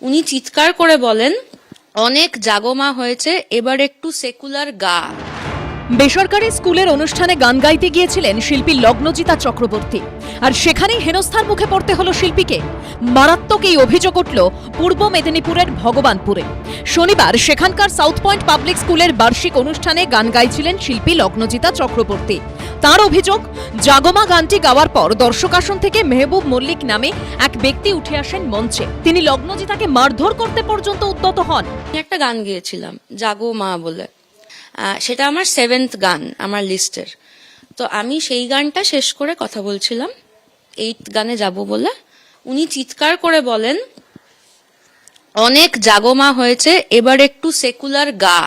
উনি চিৎকার করে বলেন, অনেক জাগমা হয়েছে, এবার একটু সেকুলার গা। বেসরকারি স্কুলের অনুষ্ঠানে গান গাইতে গিয়েছিলেন শিল্পী লগ্নজিতা চক্রবর্তী, আর সেখানেই হেনস্থার মুখে পড়তে হলো শিল্পীকে। মারাত্মক এই অভিযোগ উঠল পূর্ব মেদিনীপুরের ভগবানপুরে। শনিবার সেখানকার সাউথ পয়েন্ট পাবলিক স্কুলের বার্ষিক অনুষ্ঠানে গান গাইছিলেন শিল্পী লগ্নজিতা চক্রবর্তী। তার অভিযোগ, জাগমা গানটি গাওয়ার পর দর্শক আসন থেকে মেহবুব মল্লিক নামে এক ব্যক্তি উঠে আসেন মঞ্চে। তিনি লগ্নজিতাকে মারধর করতে পর্যন্ত উদ্যত হন। আমি একটা গান গিয়েছিলাম জাগো মা বলে, সেটা আমার 7th গান আমার লিস্টের। তো আমি সেই গানটা শেষ করে কথা বলছিলাম 8th গানে যাব বলে। উনি চিৎকার করে বলেন, অনেক জাগমা হয়েছে, এবার একটু সেকুলার গা।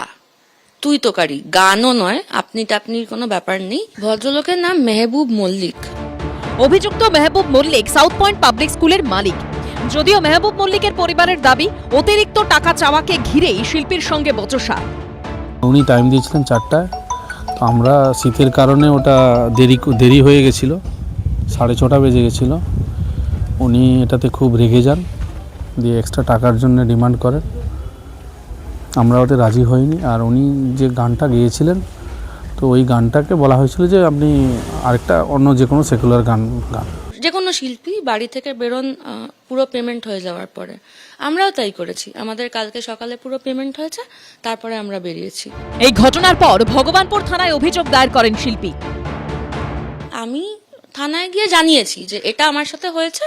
তুই তোকারি, গানও নয়, আপনি টাপনির কোনো ব্যাপার নেই। ভদ্রলোকের নাম মেহবুব মল্লিক। অভিযুক্ত Mehboob Mallick South Point Public স্কুলের মালিক। যদিও মেহবুব মল্লিকের পরিবারের দাবি, অতিরিক্ত টাকা চাওয়াকে ঘিরেই শিল্পীর সঙ্গে বচসা। উনি টাইম দিয়েছিলেন 4টায়, তো আমরা শীতের কারণে ওটা দেরি হয়ে গেছিলো, 6:30 বেজে গেছিলো। উনি এটাতে খুব রেগে যান, দিয়ে এক্সট্রা টাকার জন্য ডিমান্ড করেন। আমরা ওতে রাজি হইনি। আর উনি যে গানটা গেয়েছিলেন, তো ওই গানটাকে বলা হয়েছিল যে আপনি আরেকটা অন্য যে কোনো সেকুলার গান গান। যে কোনো শিল্পী বাড়ি থেকে বেরোন পুরো পেমেন্ট হয়ে যাওয়ার পরে। আমরাও তাই করেছি, আমাদের কালকে সকালে পুরো পেমেন্ট হয়েছে, তারপরে আমরা বেরিয়েছি। এই ঘটনার পর ভগবানপুর থানায় অভিযোগ দায়ের করেন শিল্পী। আমি থানায় গিয়ে জানিয়েছি যে এটা আমার সাথে হয়েছে।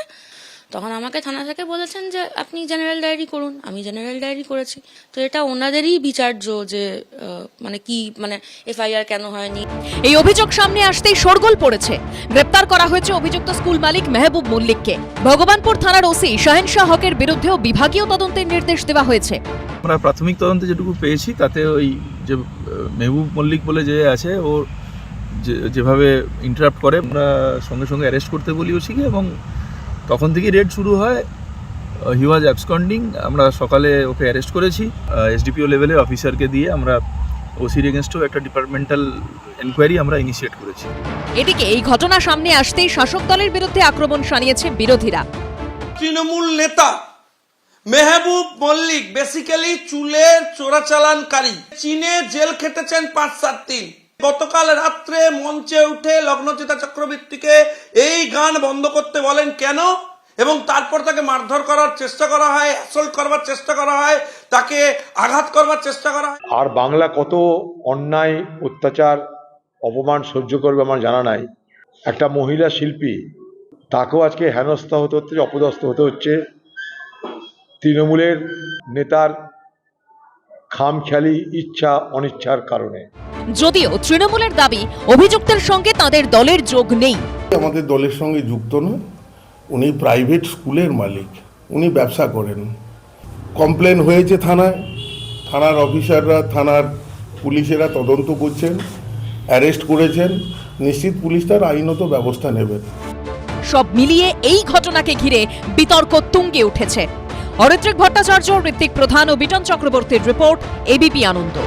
তখন আমাকে থানা থেকে বলেছেন যে আপনি জেনারেল ডায়েরি করুন। আমি জেনারেল ডায়েরি করেছি। তো এটা ওনাদেরই বিচার্য যে মানে এফআইআর কেন হয়নি। এই অভিযোগ সামনে আসতেই শোরগোল পড়েছে। গ্রেপ্তার করা হয়েছে অভিযুক্ত স্কুল মালিক মেহবুব মল্লিককে। ভগবানপুর থানার ওসি শাহেনশাহ হকের বিরুদ্ধেও বিভাগীয় তদন্তের নির্দেশ দেওয়া হয়েছে। আমরা প্রাথমিক তদন্তে যেটুকু পেয়েছি তাতে ওই যে মেহবুব মল্লিক বলে যে আছে, ও যেভাবে ইন্টারাপ্ট করে, আমরা সঙ্গে সঙ্গে অ্যারেস্ট করতে বলি ওসিকে, এবং তখন থেকেই রেড শুরু হয়। হি ওয়াজ অ্যাবসকন্ডিং। আমরা সকালে ওকে অ্যারেস্ট করেছি। এসডিপিও লেভেলের অফিসারকে দিয়ে আমরা ওসির এগেনস্টেও একটা ডিপার্টমেন্টাল এনকোয়ারি আমরা ইনিশিয়েট করেছি। এদিকে এই ঘটনা সামনে আসতেই শাসক দলের বিরুদ্ধে আক্রমণ শানিয়েছে বিরোধীরা। তৃণমূল নেতা মেহবুব মল্লিক বেসিক্যালি চুলের চোরাচালানকারী। চীনে জেল খেটেছেন 5-7 দিন। গতকাল রাত্রে মঞ্চে উঠে লগ্নজিতা চক্রবর্তীকে এই গান বন্ধ করতে বলেন কেন, এবং তারপর তাকে মারধর করার চেষ্টা করা হয়, অ্যাসল্ট করবার চেষ্টা করা হয়, তাকে আঘাত করবার চেষ্টা করা হয়। আর বাংলা কত অন্যায়, অত্যাচার, অপমান সহ্য করবে আমার জানা নাই। একটা মহিলা শিল্পী, তাকেও আজকে হেনস্থা হতে হচ্ছে, অপদস্থ হতে হচ্ছে তৃণমূলের নেতার খামখেয়ালি ইচ্ছা অনিচ্ছার কারণে। যদিও তৃণমূলের দাবি, অভিযুক্তের সঙ্গে তাদের দলের যোগ নেই। আমাদের দলের সঙ্গে যুক্ত নয়। উনি প্রাইভেট স্কুলের মালিক, উনি ব্যবসা করেন। কমপ্লেন হয়েছে থানায়, থানার অফিসাররা, থানার পুলিশেরা তদন্ত করছেন, অ্যারেস্ট করেছেন। নিশ্চিত পুলিশ তার আইনত ব্যবস্থা নেবেন। সব মিলিয়ে এই ঘটনাকে ঘিরে বিতর্ক তুঙ্গে উঠেছে। অরিত্রিক ভট্টাচার্য, ঋত্বিক প্রধান ও বিটন চক্রবর্তীর রিপোর্ট, এবিপি আনন্দ।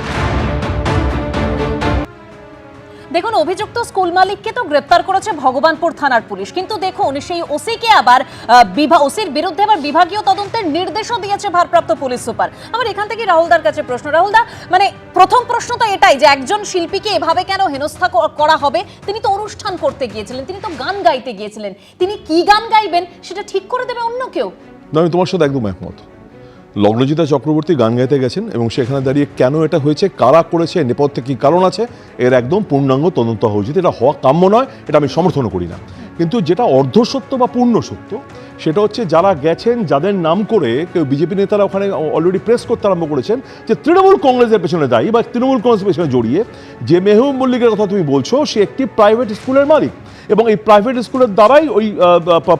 দেখুন, অভিযুক্ত স্কুল মালিককে তো গ্রেপ্তার করেছে ভগবানপুর থানার পুলিশ, কিন্তু দেখুন সেই ওসিকে আবার ওসির বিরুদ্ধে আবার বিভাগীয় তদন্তের নির্দেশও দিয়েছে ভারপ্রাপ্ত পুলিশ সুপার। আমার এখান থেকে রাহুলদার কাছে প্রশ্ন। রাহুলদা, প্রথম প্রশ্ন তো এটাই যে একজন শিল্পীকে এভাবে কেন হেনস্থা করা হবে? তিনি তো অনুষ্ঠান করতে গিয়েছিলেন, তিনি তো গান গাইতে গিয়েছিলেন। তিনি কি গান গাইবেন সেটা ঠিক করে দেবে অন্য কেউ? না, আমি তোমার সাথে একদম একমত। লগ্নজিতা চক্রবর্তী গান গাইতে গেছেন এবং সেখানে দাঁড়িয়ে কেন এটা হয়েছে, কারা করেছে, নেপথ্যে কী কারণ আছে, এর একদম পূর্ণাঙ্গ তদন্ত হওয়া উচিত। এটা হওয়া কাম্য নয়, এটা আমি সমর্থন করি না। কিন্তু যেটা অর্ধসত্য বা পূর্ণ সত্য, সেটা হচ্ছে যারা গেছেন, যাদের নাম করে কেউ বিজেপি নেতারা ওখানে অলরেডি প্রেস করতে আরম্ভ করেছেন যে তৃণমূল কংগ্রেসের পেছনে দায়ী বা তৃণমূল কংগ্রেসের পেছনে জড়িয়ে। যে মেহবুব মল্লিকের কথা তুমি বলছো, সে একটি প্রাইভেট স্কুলের মালিক, এবং এই প্রাইভেট স্কুলের দ্বারাই ওই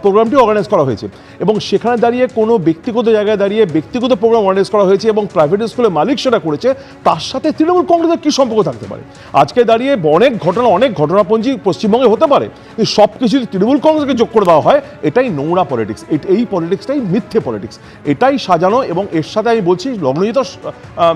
প্রোগ্রামটি অর্গানাইজ করা হয়েছে, এবং সেখানে দাঁড়িয়ে কোনো ব্যক্তিগত জায়গায় দাঁড়িয়ে ব্যক্তিগত প্রোগ্রাম অর্গানাইজ করা হয়েছে এবং প্রাইভেট স্কুলের মালিক সেটা করেছে। তার সাথে তৃণমূল কংগ্রেসের কী সম্পর্ক থাকতে পারে? আজকে দাঁড়িয়ে অনেক ঘটনাপঞ্জি পশ্চিমবঙ্গে হতে পারে, কিন্তু সব কিছু তৃণমূল কংগ্রেসকে যোগ করে দেওয়া হয়, এটাই নোংরা পলিটিক্স। এই পলিটিক্সটাই মিথ্যে পলিটিক্স, এটাই সাজানো। এবং এর সাথে আমি বলছি লগ্নজিতার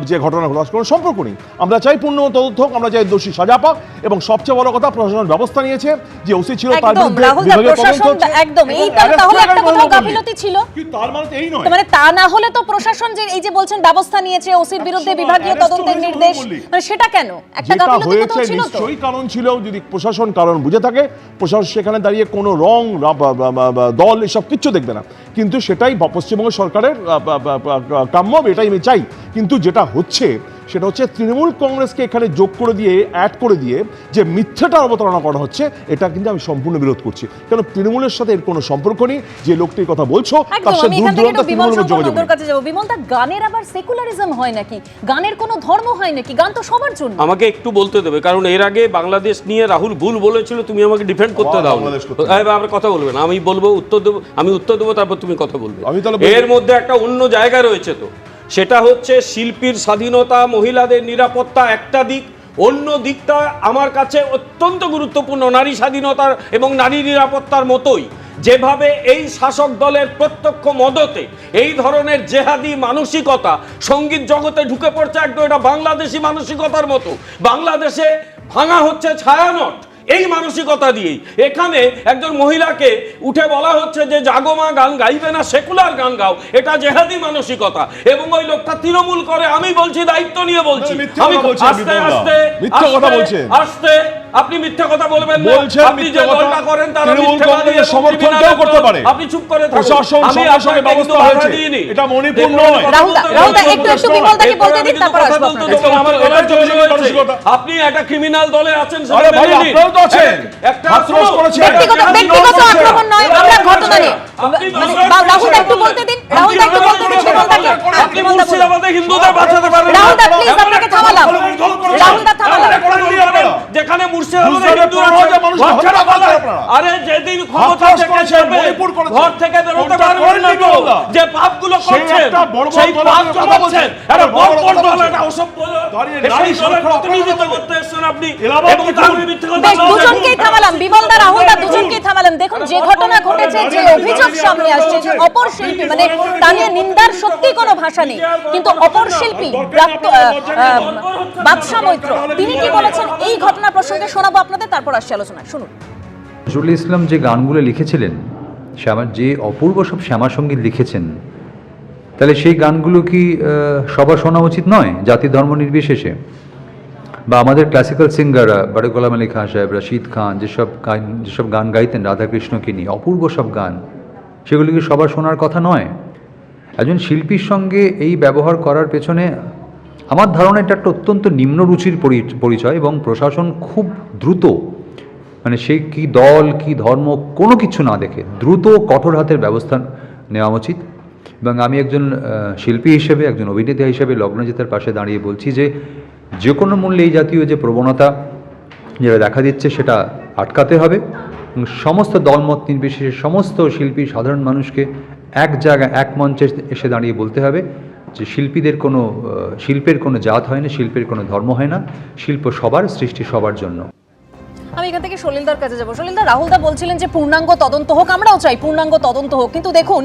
যে ঘটনা ঘটে কোনো সম্পর্ক নেই। আমরা চাই পূর্ণ তদন্ত হোক, আমরা চাই দোষী সাজা পাক, এবং সবচেয়ে বড় কথা প্রশাসন ব্যবস্থা নিয়েছে যে ওসি ছিল তার একদম বিরুদ্ধে রাহুল দা, বিভাগীয় তদন্ত প্রশাসন হচ্ছে একদম এবং এইটা arrest তাহলে হয়ে একটা গেল কোথাও তৃণমূল গাফিলতি ছিল। কি তার মানে তো এই নয়। তো মানে তা না হলে তো প্রশাসন যে এই যে বলছেন ব্যবস্থা নিয়েছে ওসির বিরুদ্ধে বিভাগীয় তদন্তের নির্দেশ, মানে সেটা কেন একটা যেটা গাফিলতি হয়েছে কোথাও ছিল তো? নিশ্চয়ই কারণ ছিল, যদি প্রশাসন কারণ বুঝে থাকে প্রশাসন সেখানে দাঁড়িয়ে কোনো রং দল এসব কিচ্ছু দেখবে না, কিন্তু সেটাই পশ্চিমবঙ্গ সরকারের কাম্য, এটাই আমি চাই। কিন্তু যেটা হচ্ছে সেটা হচ্ছে তৃণমূল কংগ্রেসকে এখানে যোগ করে দিয়ে অ্যাড করে দিয়ে যে মিথ্যাটা অবতারণা করা হচ্ছে, এটা কিন্তু আমি সম্পূর্ণ বিরোধ করছি। কারণ তৃণমূলের সাথে এর কোনো সম্পর্ক নেই। যে লোকটির কথা বলছো তার সাথে দূর দূরান্ত তৃণমূলের যোগাযোগ নেই। কাছে যাব বিমল দা, গানের আবার সেকুলারিজম হয় নাকি? গানের কোনো ধর্ম হয় নাকি? গান তো সবার জন্য। আমাকে একটু বলতে দেবে, কারণ এর আগে বাংলাদেশ নিয়ে রাহুল ভুল বলেছিল, তুমি আমাকে ডিফেন্ড করতে দাও। আমরা কথা বলবে না, আমি বলবো উত্তর দেবো, আমি উত্তর দেবো, তারপর তুমি কথা বলবে। এর মধ্যে একটা অন্য জায়গা রয়েছে, তো সেটা হচ্ছে শিল্পীর স্বাধীনতা, মহিলাদের নিরাপত্তা একটা দিক, অন্য দিকটা আমার কাছে অত্যন্ত গুরুত্বপূর্ণ নারী স্বাধীনতার এবং নারী নিরাপত্তার মতোই। যেভাবে এই শাসক দলের প্রত্যক্ষ মদতে এই ধরনের জেহাদি মানসিকতা সঙ্গীত জগতে ঢুকে পড়ছে, একদম এটা বাংলাদেশি মানসিকতার মতো। বাংলাদেশে ভাঙা হচ্ছে ছায়ানট এই মানসিকতা দিয়েই। এখানে একজন মহিলাকে উঠে বলা হচ্ছে যে জাগমা গান গাইবে না, সেকুলার গান গাও, এটা জেহাদি মানসিকতা। এবং ওই লোকটা তৃণমূল করে, আমি বলছি দায়িত্ব নিয়ে বলছি। আমি আস্তে আস্তে আস্তে আপনি মিথ্যা কথা বলবেন না। আপনি যে দলটা করেন তারা মিথ্যাবাদী এবং সমর্থনটাও করতে পারে। আপনি চুপ করে থাকুন। প্রশাসন আমি সঙ্গে ব্যবস্থা হয়েছে, এটা মণিপুর নয়। রাহুল দা একটু বিমলদাকে বলতে দিন, তারপর আসবো আপনার। আপনি একটা ক্রিমিনাল দলে আছেন, আরে ভাই আপনারাও তো আছেন, হাতরস করেছেন। ব্যক্তিগত আক্রমণ নয়, আমরা ঘটনা নিয়ে রাহুল দা একটু বলতে দিন, রাহুল দা একটু বলতে দিন বিমলদাকে। আপনি মুর্শিদাবাদে হিন্দুদের বাঁচাতে পারবেন না। রাহুল দা প্লিজ, আপনাকে থামালাম। রাহুল দা থামালাম। যেখানে মুর্শিদাবাদে হিন্দুরা আরে যেদিন ক্ষমতা থেকে যাবে ঘর থেকে বেরোতে পারবেন না, তো যে পাপগুলো করছেন সেই পাপ করছেন। আরে বড় বড় দল এটা অসভ্য সেই দলের প্রতিনিধিত্ব করতে এসেছেন আপনি, এবং তারপরে মিথ্যা কথা বলছেন। দুজনকেই থামালাম, বিমল দা রাহুল দা দুজনকেই থামালাম। দেখুন যে ঘটনা ঘটেছে, যে অভিযোগ সামনে আসছে, যে অপর শিল্পী, মানে তা নিয়ে নিন্দার সত্যি কোনো ভাষা নেই, কিন্তু অপর শিল্পী বাদশা মৈত্র তিনি কি বলেছেন এই ঘটনা প্রসঙ্গে শোনাবো আপনাদের, তারপর আসছে আলোচনা। শুনুন। নজরুল ইসলাম যে গানগুলো লিখেছিলেন, যে অপূর্ব সব শ্যামাসঙ্গীত লিখেছেন, তাহলে সেই গানগুলো কি সবার শোনা উচিত নয়, জাতি ধর্ম নির্বিশেষে? বা আমাদের ক্লাসিক্যাল সিঙ্গাররা বারে গোলাম আলী খান সাহেব, রশিদ খান যেসব গান গাইতেন রাধাকৃষ্ণকে নিয়ে, অপূর্ব সব গান, সেগুলি কি সবার শোনার কথা নয়? একজন শিল্পীর সঙ্গে এই ব্যবহার করার পেছনে আমার ধারণা এটা একটা অত্যন্ত নিম্ন রুচির পরিচয়, এবং প্রশাসন খুব দ্রুত, মানে সে কি দল কি ধর্ম কোনো কিছু না দেখে দ্রুত কঠোর হাতের ব্যবস্থা নেওয়া উচিত। এবং আমি একজন শিল্পী হিসেবে, একজন অভিনেতা হিসেবে লগ্নজিতার পাশে দাঁড়িয়ে বলছি যে কোনো মূল্যে এই জাতীয় যে প্রবণতা যেটা দেখা দিচ্ছে সেটা আটকাতে হবে, এবং সমস্ত দলমত নির্বিশেষে সমস্ত শিল্পী সাধারণ মানুষকে এক জায়গায় এক মঞ্চে এসে দাঁড়িয়ে বলতে হবে যে শিল্পের কোনো জাত হয় না, শিল্পের কোনো ধর্ম হয় না, শিল্প সবার, সৃষ্টি সবার জন্য। আমি এখান থেকে সলিলদার কাছে যাবো। সলিলদা, রাহুল দা বলছিলেন যে পূর্ণাঙ্গ তদন্ত হোক, আমরাও চাই পূর্ণাঙ্গ তদন্ত হোক, কিন্তু দেখুন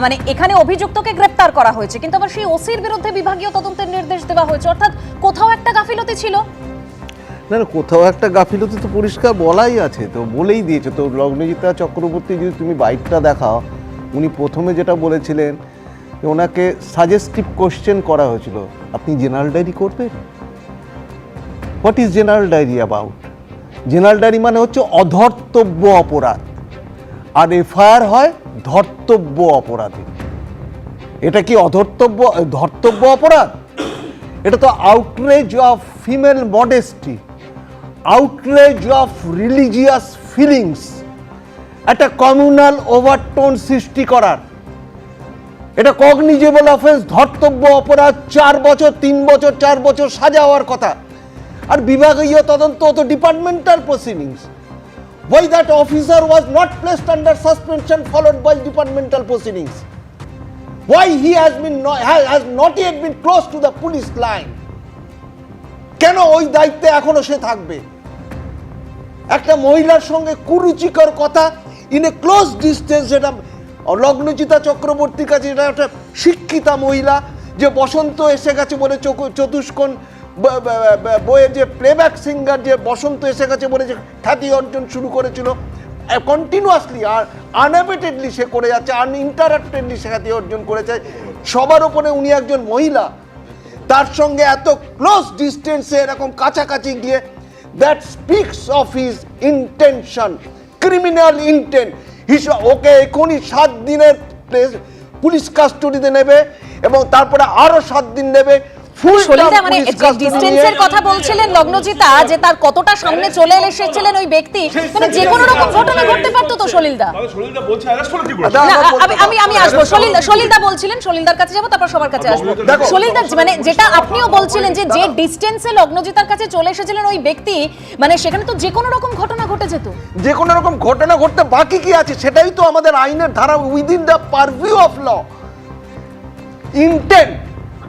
মানে এখানে অভিযুক্তকে গ্রেপ্তার করা হয়েছে, কিন্তু আবার সেই ওসির বিরুদ্ধে বিভাগীয় তদন্তের নির্দেশ দেওয়া হয়েছে, অর্থাৎ কোথাও একটা গাফিলতি ছিল। না না, কোথাও একটা গাফিলতি তো পরিষ্কার বলাই আছে, তো বলেই দিয়েছে তো। লগ্নজিতা চক্রবর্তী যদি তুমি বাইকটা দেখাও, উনি প্রথমে যেটা বলেছিলেন যে ওনাকে সাজেস্টিভ কোশ্চেন করা হয়েছিল, আপনি জেনারেল ডায়েরি করবেন? What is general diary about? General diary মানে হচ্ছে অধর্তব্য অপরাধ, আর এফআইআর হয় ধর্তব্য অপরাধে। এটা কি ধর্তব্য অপরাধ? এটা তো outrage of female modesty, outrage of religious feelings, একটা কমিউনাল ওভারটোন সৃষ্টি করার, এটা কগনিজেবল অফেন্স, ধর্তব্য অপরাধ, 4 বছর 3 বছর 4 বছর সাজা হওয়ার কথা। আর বিভাগীয় তদন্ত তো departmental proceedings. Why that officer was not placed under suspension followed by departmental proceedings? Why he has not yet been close to the police line? কেন ওই দায়িত্বে এখনো সে থাকবে? একটা মহিলার সঙ্গে কুরুচিকর কথা ইন এ ক্লোজ ডিস্টেন্স, যেটা লগ্নজিতা চক্রবর্তীর কাছে, এটা একটা শিক্ষিতা মহিলা, যে বসন্ত এসে গেছে বলে চতুষ্কোণ বইয়ের যে প্লেব্যাক সিঙ্গার, যে বসন্ত এসে গেছে বলে যে খ্যাতি অর্জন শুরু করেছিল, কন্টিনিউয়াসলি আর আনএবেটেডলি সে করে যাচ্ছে, আনইন্টারাপ্টেডলি শেখাতে অর্জন করেছে। সবার ওপরে উনি একজন মহিলা, তার সঙ্গে এত ক্লোজ ডিস্টেন্সে এরকম কাছাকাছি গিয়ে, that speaks of his intention, criminal intent. Okay এখনই 7 দিনের পুলিশ কাস্টডিতে নেবে এবং তারপরে আরো 7 দিন নেবে। সলিলদা, মানে ডিস্টেন্সের কথা বলছিলেন লগ্নজিতা, যে তার কতটা সামনে চলে এসেছিলেন ওই ব্যক্তি, মানে যে কোনো রকম ঘটনা ঘটতে পারতো তো সলিলদা। আমি আসবো সলিলদা বলছিলেন, সলিলদার কাছে যাবো, তারপর সবার কাছে আসবো। সলিলদা, মানে যেটা আপনিও বলছিলেন যে যে ডিস্টেন্সে লগ্নজিতার কাছে চলে এসেছিলেন ওই ব্যক্তি, মানে সেখানে তো যে কোনো রকম ঘটনা ঘটে যেত। যে কোনো রকম ঘটনা ঘটতে বাকি কি আছে, সেটাই তো আমাদের আইনের ধারা, within the purview of law. Intent,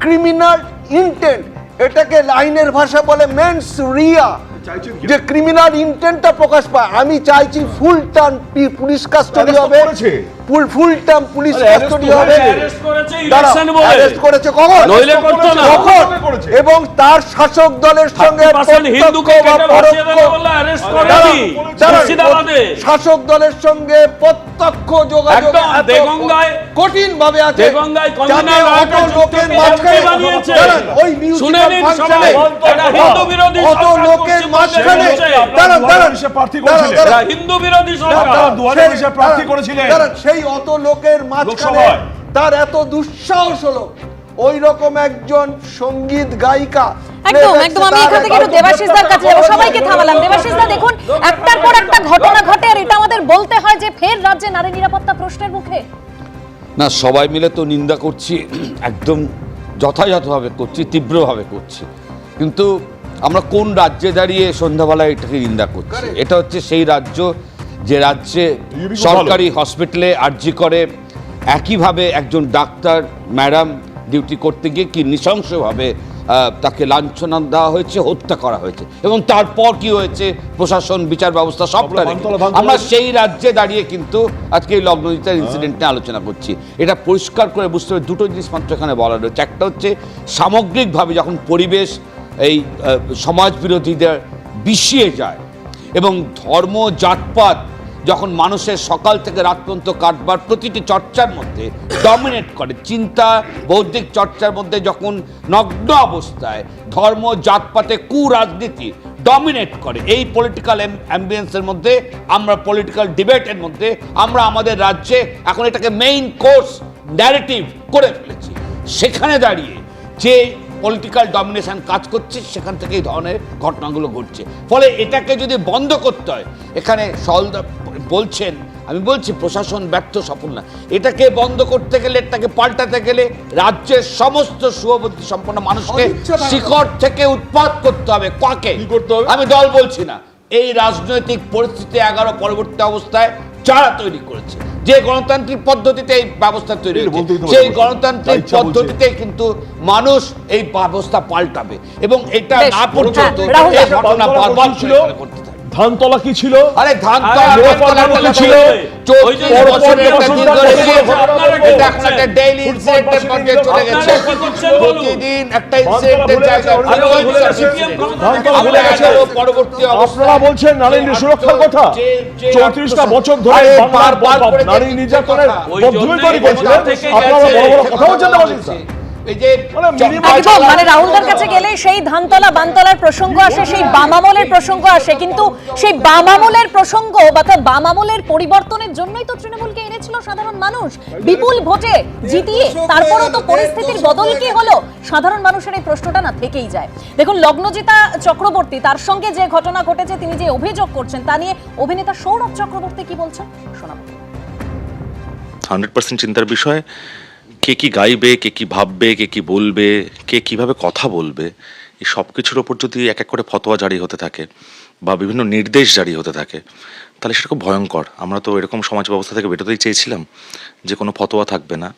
criminal intent, এটাকে আইনের ভাষা বলে মেন্স রিয়া, যে ক্রিমিনাল ইন্টেন্টটা প্রকাশ পায়। আমি চাইছি ফুল টার্ম পুলিশ কাস্টডি হবে, ফুল টার্ম পুলিশ কাস্টডি হবে। অ্যারেস্ট করেছে কখন? এবং তার শাসক দলের সঙ্গে শাসক দলের সঙ্গে প্রত্যক্ষ যোগাযোগ কঠিন ভাবে আছে, যাতে অত লোকের মাঝখানে অত লোকের মাঝখানে হিন্দু বিরোধী সেই অত লোকের মাঝখানে তার এত দুঃসাহস হলো। ওই রকম একজন সঙ্গীত গায়িকা, একদম একদম। আমি এখান থেকে একটু দেবাশিসদার কাছে যাবো, সবাইকে থামালাম। দেবাশিসদা, দেখুন একটার পর একটা ঘটনা ঘটে, আর এটা আমাদের বলতে হয় যে ফের রাজ্যে নারী নিরাপত্তা প্রশ্নের মুখে। না, সবাই মিলে তো নিন্দা করছি, একদম যথাযথভাবে করছি, তীব্রভাবে করছি, কিন্তু আমরা কোন রাজ্যে দাঁড়িয়ে সন্ধ্যাবেলায় এটাকে নিন্দা করছি? এটা হচ্ছে সেই রাজ্য যে রাজ্যে সরকারি হসপিটালে আরজি করে একইভাবে একজন ডাক্তার ম্যাডাম ডিউটি করতে গিয়ে কি নৃশংসভাবে তাকে লাঞ্ছনা দেওয়া হয়েছে, হত্যা করা হয়েছে, এবং তারপর কি হয়েছে প্রশাসন, বিচার ব্যবস্থা সবটা আমরা সেই রাজ্যে দাঁড়িয়ে কিন্তু আজকে এই লগ্নজিতার ইনসিডেন্ট নিয়ে আলোচনা করছি। এটা পরিষ্কার করে বুঝতে হবে, দুটো জিনিস মাত্র এখানে বলা রয়েছে। একটা হচ্ছে সামগ্রিকভাবে যখন পরিবেশ এই সমাজ বিরোধীদের বিষিয়ে যায় এবং ধর্ম জাতপাত যখন মানুষের সকাল থেকে রাত পর্যন্ত কাটবার প্রতিটি চর্চার মধ্যে ডমিনেট করে, চিন্তা বৌদ্ধিক চর্চার মধ্যে যখন নগ্ন অবস্থায় ধর্ম জাতপাতে কুরাজনীতি ডমিনেট করে, এই পলিটিক্যাল অ্যাম্বিয়েন্সের মধ্যে আমরা পলিটিক্যাল ডিবেটের মধ্যে আমরা আমাদের রাজ্যে এখন এটাকে মেইন কোর্স ন্যারেটিভ করে ফেলেছি। সেখানে দাঁড়িয়ে যে পলিটিক্যাল ডমিনেশন কাজ করছে, সেখান থেকে এই ধরনের ঘটনাগুলো ঘটছে। ফলে এটাকে যদি বন্ধ করতে হয়, এখানে সহলদা বলছেন, আমি বলছি প্রশাসন ব্যর্থ, সফল না। এটাকে বন্ধ করতে গেলে, এটাকে পাল্টাতে গেলে রাজ্যের সমস্ত শুভবুদ্ধি সম্পন্ন মানুষকে শিকড় থেকে উৎপাদ করতে হবে। কাকে করতে হবে? আমি দল বলছি না, এই রাজনৈতিক পরিস্থিতি 11 পরবর্তী অবস্থায় যারা তৈরি করেছে, যে গণতান্ত্রিক পদ্ধতিতে এই ব্যবস্থা তৈরি হয়েছে, সেই গণতান্ত্রিক পদ্ধতিতে কিন্তু মানুষ এই ব্যবস্থা পাল্টাবে, এবং এটা না পর্যন্ত এই ঘটনা বারবার ছিল। ধানতলা কি ছিল? আরে ধানতলা কি ছিল? 34 বছরের একটা দীর্ঘ এটা এখন একটা ডেইলি ইনসিডেন্টের মধ্যে চলে গেছে। প্রতিদিন একটা ইনসিডেন্টের জায়গায় পরবর্তী আপনারা বলছেন নারী সুরক্ষার কথা, 34টা বছর ধরে নারী নির্যাতনের পদ্ধতি তৈরি করছিলেন, আপনারা বড় বড় কথা বলছেন না? মানে রাহুলদার কাছে গেলে সেই ধানতলা বানতলার প্রসঙ্গ আসে, সেই বামামলের প্রসঙ্গ আসে, কিন্তু সেই বামামলের প্রসঙ্গ বা বামামলের পরিবর্তনের জন্যই তো তৃণমূলকে এনেছিল সাধারণ মানুষ, বিপুল ভোটে জিতিয়ে। তারপরও তো পরিস্থিতির বদল কি হলো? সাধারণ মানুষের এই প্রশ্নটা না থেকেই যায়। দেখুন, লগ্নজিতা চক্রবর্তী, তার সঙ্গে যে ঘটনা ঘটেছে, তিনি যে অভিযোগ করছেন, তা নিয়ে অভিনেতা সৌরভ চক্রবর্তী কি বলছেন শোনাবো। 100% চিন্তার বিষয়। কে কি গাইবে, কে কি ভাববে, কে কি বলবে, কে কিভাবে কথা বলবে, এই সব কিছুর ওপর যদি এক এক করে ফতোয়া জারি হতে থাকে বা বিভিন্ন নির্দেশ জারি হতে থাকে, তাহলে সেটা খুব ভয়ঙ্কর। আমরা তো এরকম সমাজ ব্যবস্থা থেকে বেরোতেই চেয়েছিলাম যে কোনো ফতোয়া থাকবে না।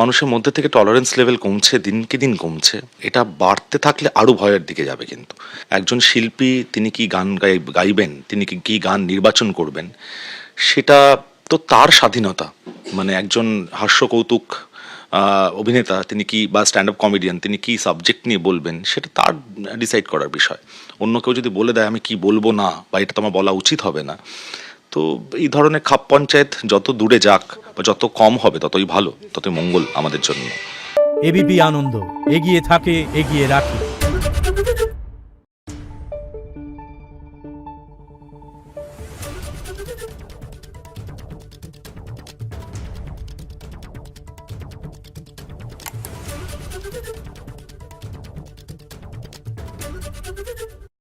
মানুষের মধ্যে থেকে টলারেন্স লেভেল কমছে, দিনকে দিন কমছে। এটা বাড়তে থাকলে আরও ভয়ের দিকে যাবে। কিন্তু একজন শিল্পী তিনি কি গান গাইবেন, তিনি কি গান নির্বাচন করবেন, সেটা তো তার স্বাধীনতা। মানে একজন হাস্যকৌতুক অভিনেতা তিনি কি, বা স্ট্যান্ড আপ কমেডিয়ান তিনি কি সাবজেক্ট নিয়ে বলবেন, সেটা তার ডিসাইড করার বিষয়। অন্য কেউ যদি বলে দেয় আমি কি বলবো না, বা এটা তো আমার বলা উচিত হবে না, তো এই ধরনের খাপ পঞ্চায়েত যত দূরে যাক বা যত কম হবে ততই ভালো, ততই মঙ্গল আমাদের জন্য। এবিপি আনন্দ এগিয়ে থাকে, এগিয়ে রাখে।